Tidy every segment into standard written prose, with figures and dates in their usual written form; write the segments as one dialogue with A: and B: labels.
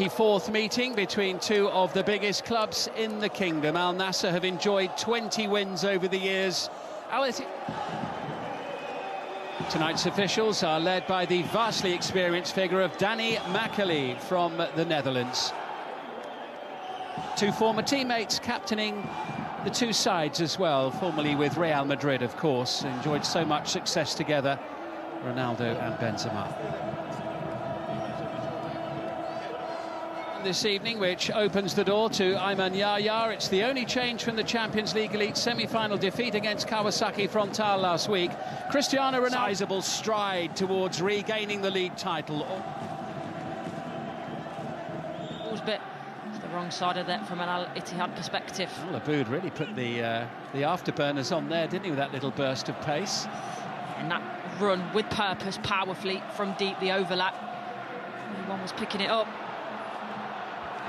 A: Fourth meeting between two of the biggest clubs in the kingdom. Al Nassr have enjoyed 20 wins over the years. Tonight's officials are led by the vastly experienced figure of Danny Makkely from the Netherlands. Two former teammates captaining the two sides as well, formerly with Real Madrid, of course. Enjoyed so much success together, Ronaldo and Benzema. This evening, which opens the door to Ayman Yahya. It's the only change from the Champions League Elite semi-final defeat against Kawasaki Frontale last week. Cristiano Ronaldo, sizable stride towards regaining the league title.
B: Ball's bit the wrong side of that from an Ittihad perspective.
A: Well, Aboud really put the afterburners on there, didn't he, with that little burst of pace?
B: And that run with purpose, powerfully from deep, the overlap. Everyone was picking it up.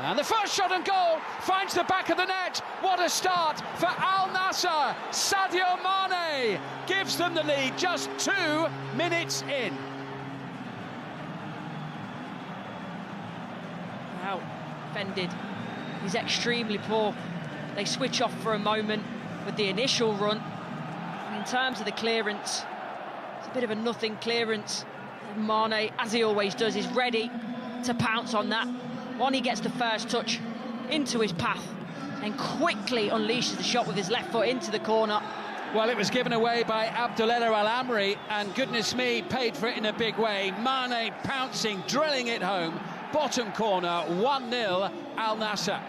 A: And the first shot and goal finds the back of the net. What a start for Al Nassr. Sadio Mane gives them the lead just 2 minutes in.
B: Wow, defended. He's extremely poor. They switch off for a moment with the initial run. And in terms of the clearance, it's a bit of a nothing clearance. And Mane, as he always does, is ready to pounce on that. He gets the first touch into his path and quickly unleashes the shot with his left foot into the corner.
A: Well, it was given away by Abdullah Al-Amri, and goodness me, paid for it in a big way. Mane pouncing, drilling it home. Bottom corner, 1-0, Al Nassr.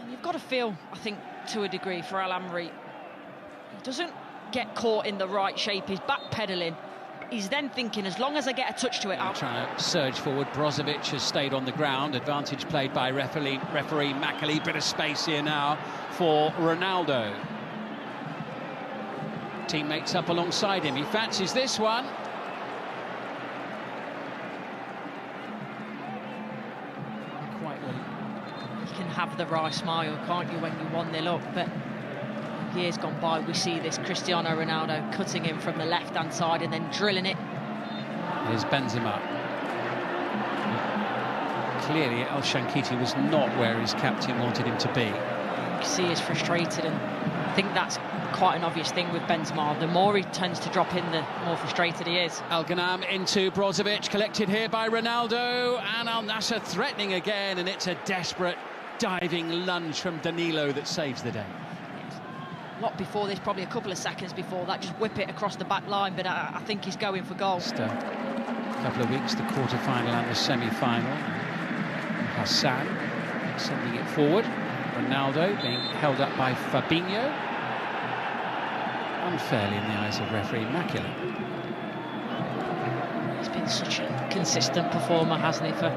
B: And you've got to feel, I think, to a degree, for Al-Amri. He doesn't get caught in the right shape. He's backpedaling. He's then thinking, as long as I get a touch to it, I'll...
A: Trying to surge forward. Brozovic has stayed on the ground. Advantage played by referee Makkely. Bit of space here now for Ronaldo. Teammates up alongside him. He fancies this one. Quite well.
B: You can have the wry smile, can't you, when you're 1-0 up, but... years gone by, we see this Cristiano Ronaldo cutting in from the left-hand side and then drilling it.
A: Here's Benzema. Clearly, El Shankiti was not where his captain wanted him to be.
B: You can see he's frustrated, and I think that's quite an obvious thing with Benzema. The more he tends to drop in, the more frustrated he is.
A: Al Ghanam into Brozovic, collected here by Ronaldo, and Al Nassr threatening again, and it's a desperate diving lunge from Danilo that saves the day.
B: Not before this, probably a couple of seconds before that, just whip it across the back line, but I think he's going for goal.
A: Just a couple of weeks, the quarter-final and the semi-final. Hassan sending it forward. Ronaldo being held up by Fabinho. Unfairly in the eyes of referee Makkely.
B: He's been such a consistent performer, hasn't he, for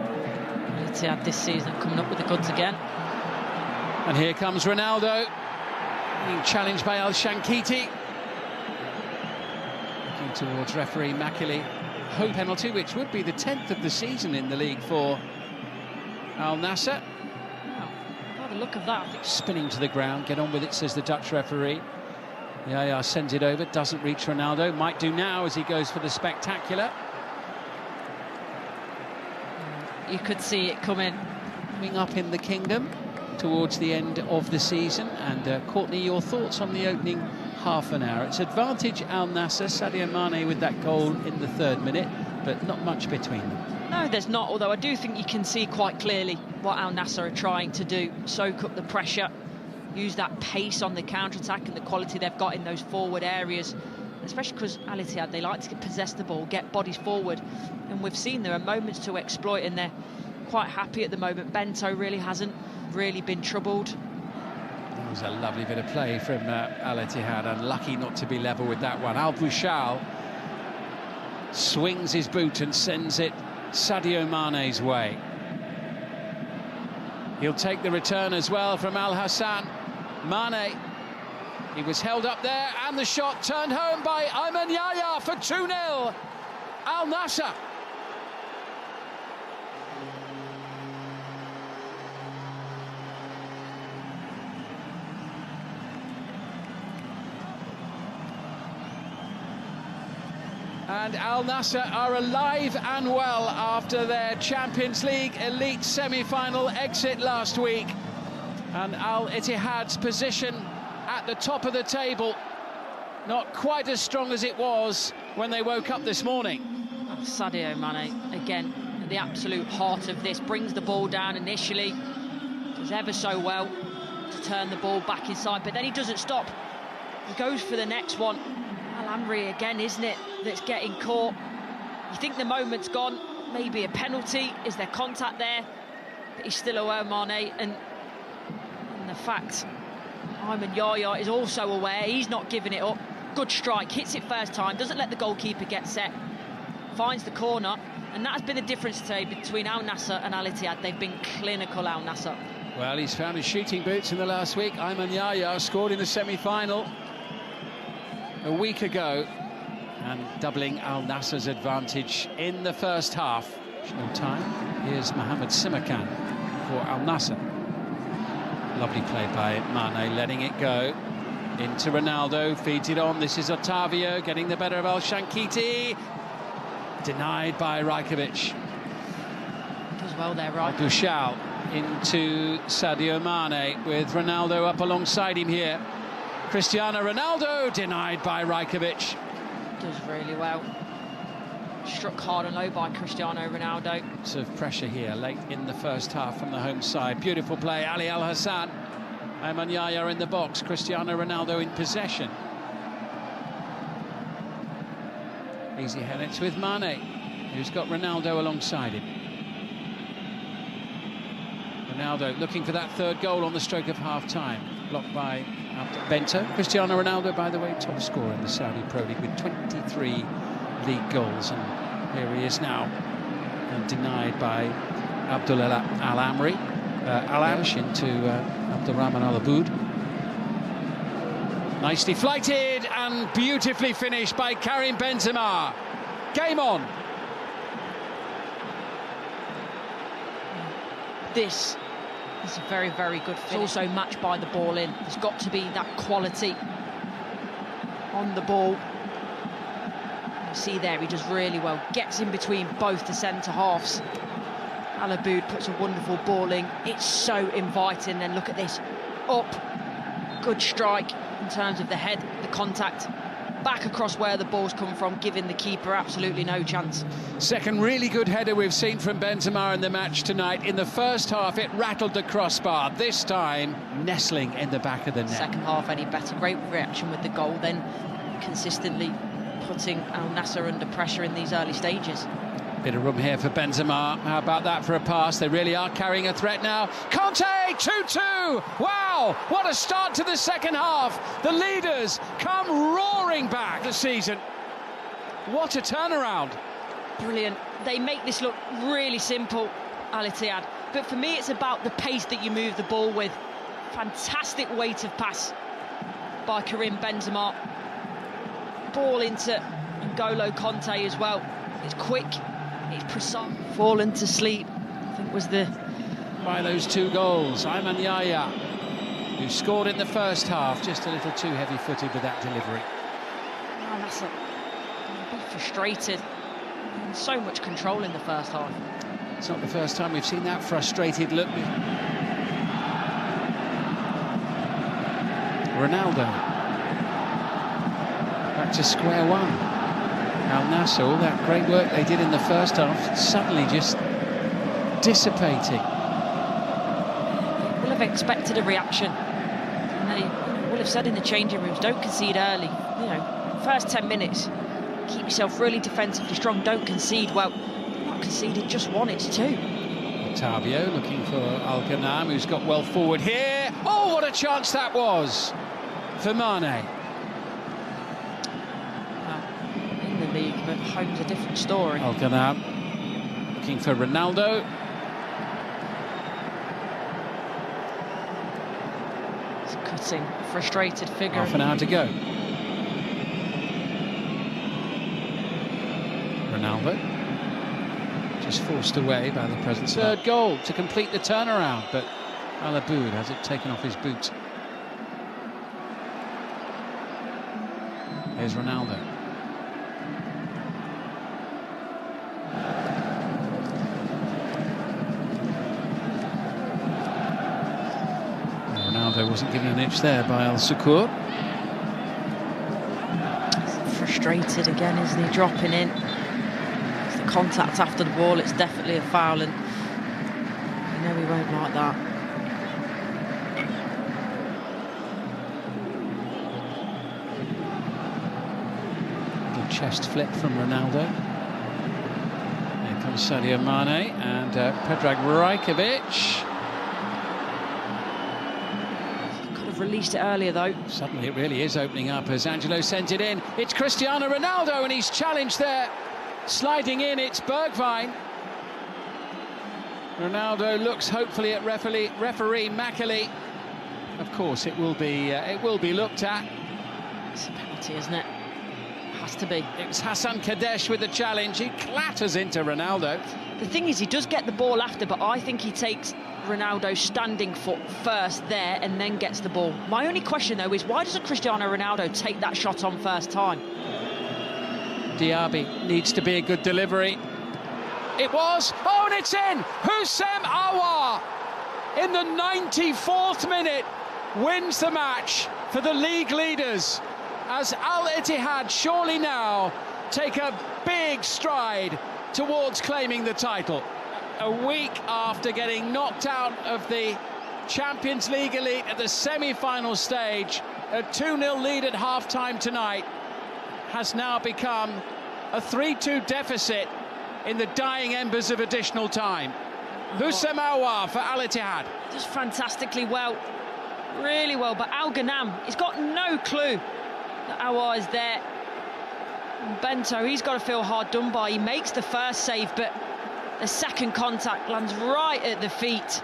B: Ittihad this season, coming up with the goods again.
A: And here comes Ronaldo. Being challenged by Al Shankiti. Looking towards referee Makkely. Home penalty, which would be the 10th of the season in the league for Al Nassr.
B: Wow. By the look of that, I think...
A: Spinning to the ground, get on with it, says the Dutch referee. Yaya sends it over, doesn't reach Ronaldo. Might do now as he goes for the spectacular.
B: You could see it coming.
A: Coming up in the kingdom towards the end of the season. And Courtney, your thoughts on the opening half an hour? It's advantage Al Nassr. Sadio Mane with that goal in the 3rd minute, but not much between them.
B: No, there's not, although I do think you can see quite clearly what Al Nassr are trying to do. Soak up the pressure, use that pace on the counter-attack and the quality they've got in those forward areas. Especially because Al Ittihad, they like to possess the ball, get bodies forward. And we've seen there are moments to exploit, and they're quite happy at the moment. Bento really hasn't really been troubled.
A: That was a lovely bit of play from Al Ittihad. Unlucky not to be level with that one. Al Bouchal swings his boot and sends it Sadio Mane's way. He'll take the return as well from Al Hassan. Mane, he was held up there, and the shot turned home by Ayman Yahya for 2-0. Al Nassr. And Al Nassr are alive and well after their Champions League elite semi-final exit last week. And Al Ittihad's position at the top of the table, not quite as strong as it was when they woke up this morning.
B: Oh, Sadio Mane, again, at the absolute heart of this, brings the ball down initially, does ever so well to turn the ball back inside, but then he doesn't stop. He goes for the next one. Al-Amri again, isn't it, that's getting caught. You think the moment's gone, maybe a penalty, is there contact there? But he's still aware, Mane, and the fact Ayman Yahya is also aware, he's not giving it up. Good strike, hits it first time, doesn't let the goalkeeper get set, finds the corner, and that's been the difference today between Al Nassr and Al Ittihad. They've been clinical, Al Nassr.
A: Well, he's found his shooting boots in the last week. Ayman Yahya scored in the semi-final a week ago, and doubling Al Nassr's advantage in the first half. Additional time. Here's Mohamed Simakan for Al Nassr. Lovely play by Mane, letting it go into Ronaldo, feeds it on. This is Otavio getting the better of El Shankiti. Denied by Rajkovic.
B: Does well there, right?
A: Bouchal into Sadio Mane with Ronaldo up alongside him here. Cristiano Ronaldo denied by Rajkovic.
B: Does really well. Struck hard and low by Cristiano Ronaldo.
A: Lots of pressure here late in the first half from the home side. Beautiful play, Ali Al Hassan. Ayman Yahya in the box, Cristiano Ronaldo in possession. Easy head, it's with Mane, who's got Ronaldo alongside him. Ronaldo looking for that third goal on the stroke of half-time. Blocked by Bento. Cristiano Ronaldo, by the way, top scorer in the Saudi Pro League with 23 league goals. And here he is now, denied by Abdullah Al-Amri. Al-Amsh into Abdurrahman Al-Aboud. Nicely flighted and beautifully finished by Karim Benzema. Game on.
B: This is a very, very good finish. It's also matched by the ball in. There's got to be that quality on the ball. You see there, he does really well. Gets in between both the centre-halves. Al-Aboud puts a wonderful ball in. It's so inviting. Then look at this. Up. Good strike in terms of the head, the contact. Back across where the ball's come from, giving the keeper absolutely no chance.
A: Second really good header we've seen from Benzema in the match tonight. In the first half, it rattled the crossbar. This time, nestling in the back of the net.
B: Second half any better. Great reaction with the goal, then consistently putting Al Nassr under pressure in these early stages.
A: Bit of room here for Benzema. How about that for a pass? They really are carrying a threat now. Conte, 2-2. Wow, what a start to the second half. The leaders come roaring back this season. What a turnaround.
B: Brilliant. They make this look really simple, Al Ittihad. But for me, it's about the pace that you move the ball with. Fantastic weight of pass by Karim Benzema. Ball into N'Golo Conte as well. It's quick. It's precise. Fallen to sleep, I think was the...
A: By those two goals, Ayman Yahya, who scored in the first half, just a little too heavy-footed with that delivery.
B: Oh, that's a bit frustrated. So much control in the first half.
A: It's not the first time we've seen that frustrated look. Ronaldo. Back to square one. Al Nassr, all that great work they did in the first half, suddenly just dissipating.
B: They will have expected a reaction. And they will have said in the changing rooms, don't concede early. You know, first 10 minutes, keep yourself really defensively strong, don't concede. Well, not conceded just one, it's two.
A: Otavio looking for Al-Ghanam, who's got well forward here. Oh, what a chance that was for Mane.
B: League, but home's a different story.
A: Al-Ghanam looking for Ronaldo.
B: It's a cutting, frustrated figure.
A: Half an hour to go. Ronaldo just forced away by the presence of third goal to complete the turnaround, but Al-Aboud has it taken off his boot. Here's Ronaldo. Ronaldo wasn't given an inch there by Al Sukur.
B: Frustrated again, isn't he? Dropping in. It's the contact after the ball, it's definitely a foul, and you know he won't like that.
A: Little chest flip from Ronaldo. Here comes Sadio Mane and Predrag Rajkovic.
B: Released it earlier though.
A: Suddenly it really is opening up as Angelo sends it in. It's Cristiano Ronaldo and he's challenged there. Sliding in, it's Bergwijn. Ronaldo looks hopefully at referee Macaulay. Of course it will be looked at.
B: It's a penalty, isn't it? It has to be.
A: It was Hassan Kadesh with the challenge. He clatters into Ronaldo.
B: The thing is, he does get the ball after, but I think he takes Ronaldo's standing foot first there and then gets the ball. My only question though is, why doesn't Cristiano Ronaldo take that shot on first time?
A: Diaby needs to be a good delivery. It was. Oh, and it's in. Houssem Aouar in the 94th minute wins the match for the league leaders as Al Ittihad surely now take a big stride towards claiming the title. A week after getting knocked out of the Champions League elite at the semi-final stage, a 2-0 lead at half-time tonight has now become a 3-2 deficit in the dying embers of additional time. Houssem Aouar for Al Ittihad.
B: Just fantastically well, really well, but Al Ghanam, he's got no clue that Aouar is there. And Bento, he's got to feel hard done by. He makes the first save, but the second contact lands right at the feet